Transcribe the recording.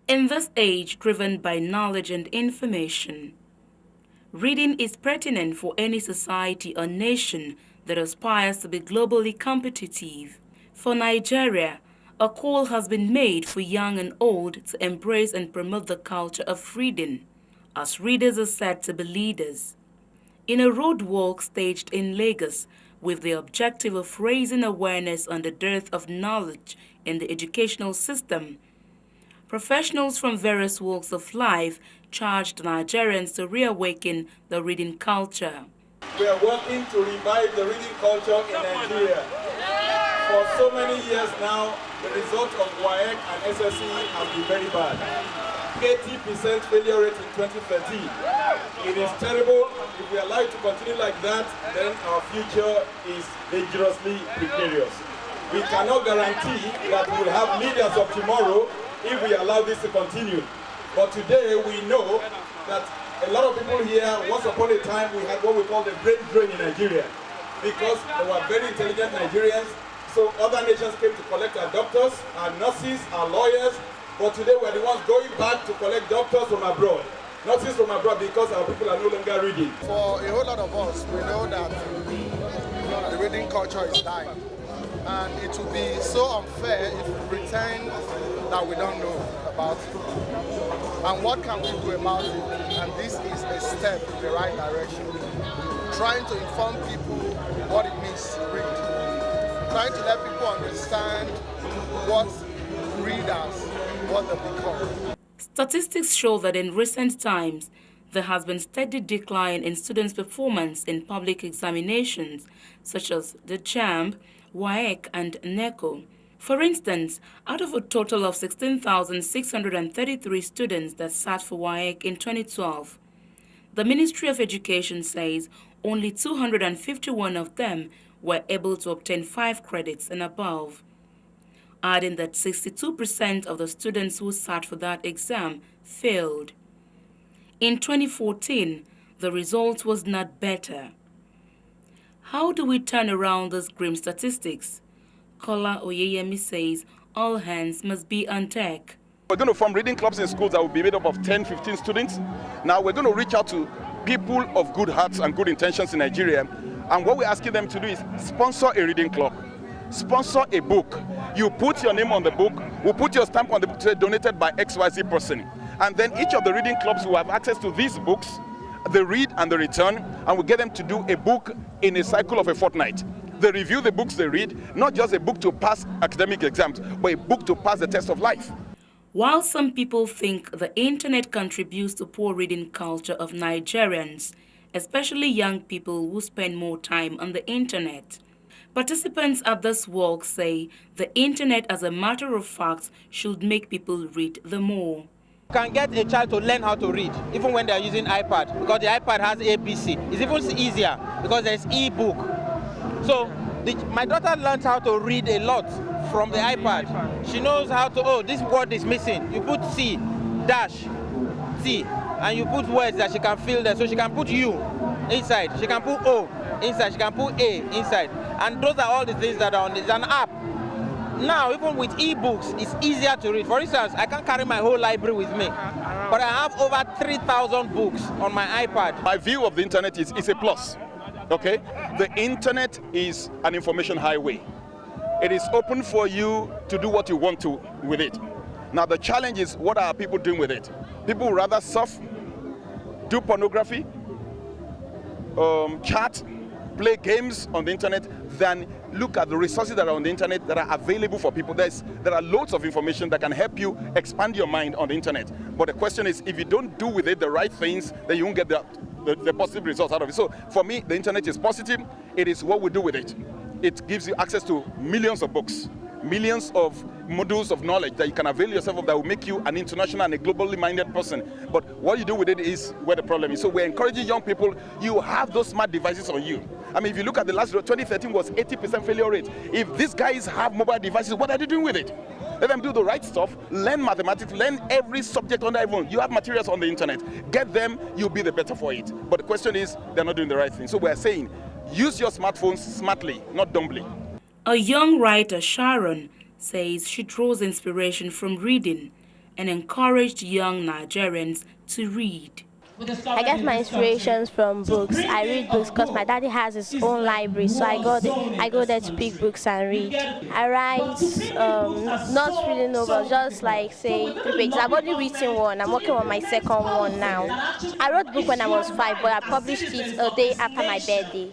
In this age driven by knowledge and information, reading is pertinent for any society or nation that aspires to be globally competitive. For Nigeria, a call has been made for young and old to embrace and promote the culture of reading, as readers are said to be leaders. In a road walk staged in Lagos with the objective of raising awareness on the dearth of knowledge in the educational system, professionals from various walks of life charged Nigerians to reawaken the reading culture. We are working to revive the reading culture in Nigeria. For so many years now, the result of WAEC and SSC has been very bad. 80% failure rate in 2013. It is terrible. If we are allowed to continue like that, then our future is dangerously precarious. We cannot guarantee that we will have leaders of tomorrow if we allow this to continue. But today we know that a lot of people here, once upon a time, we had what we call the brain drain in Nigeria, because there were very intelligent Nigerians. So other nations came to collect our doctors, our nurses, our lawyers, but today we're the ones going back to collect doctors from abroad. Nurses from abroad, because our people are no longer reading. For a whole lot of us, we know that the reading culture is dying. And it would be so unfair if we pretend that we don't know about it. And what can we do about it? And this is a step in the right direction. Trying to inform people what it means to read. Trying to let people understand what readers, what they become. Statistics show that in recent times, there has been steady decline in students' performance in public examinations, such as the JAMB, WAEC, and NECO. For instance, out of a total of 16,633 students that sat for WAEC in 2012, the Ministry of Education says only 251 of them were able to obtain 5 credits and above, adding that 62% of the students who sat for that exam failed. In 2014, the result was not better. How do we turn around these grim statistics? Kola Oyeyemi says all hands must be on deck. We're going to form reading clubs in schools that will be made up of 10, 15 students. Now we're going to reach out to people of good hearts and good intentions in Nigeria. And what we're asking them to do is sponsor a reading club. Sponsor a book. You put your name on the book, we'll put your stamp on the book, donated by XYZ person. And then each of the reading clubs will have access to these books, the read and the return, and we'll get them to do a book in a cycle of a fortnight. They review the books they read, not just a book to pass academic exams, but a book to pass the test of life. While some people think the internet contributes to poor reading culture of Nigerians, especially young people who spend more time on the internet, participants at this walk say the internet, as a matter of fact, should make people read the more. You can get a child to learn how to read, even when they are using iPad, because the iPad has ABC. It's even easier because there's e-book. So my daughter learns how to read a lot from the iPad. She knows how to, oh, this word is missing. You put C, dash, T, and you put words that she can fill there. So she can put U inside, she can put O inside, she can put A inside. And those are all the things that are on it. It's an app. Now, even with e-books, it's easier to read. For instance, I can't carry my whole library with me, but I have over 3,000 books on my iPad. My view of the internet is a plus, okay? The internet is an information highway. It is open for you to do what you want to with it. Now, the challenge is, what are people doing with it? People would rather surf, do pornography, chat, play games on the internet than look at the resources that are on the internet that are available for people. There are loads of information that can help you expand your mind on the internet. But the question is, if you don't do with it the right things, then you won't get the positive results out of it. So for me, the internet is positive. It is what we do with it. It gives you access to millions of books, millions of modules of knowledge that you can avail yourself of that will make you an international and a globally minded person. But what you do with it is where the problem is. So we're encouraging young people, you have those smart devices on you. I mean, if you look at the last 2013 was 80% failure rate. If these guys have mobile devices, what are they doing with it? Let them do the right stuff, learn mathematics, learn every subject under heaven. You have materials on the internet. Get them, you'll be the better for it. But the question is, they're not doing the right thing. So we're saying, use your smartphones smartly, not dumbly. A young writer, Sharon, says she draws inspiration from reading and encouraged young Nigerians to read. I get my inspirations from books. I read books because my daddy has his own library, so I go there to pick books and read. I write not really novels, just like say 3 pages. I've already written one. I'm working on my second one now. I wrote a book when I was 5, but I published it a day after my birthday.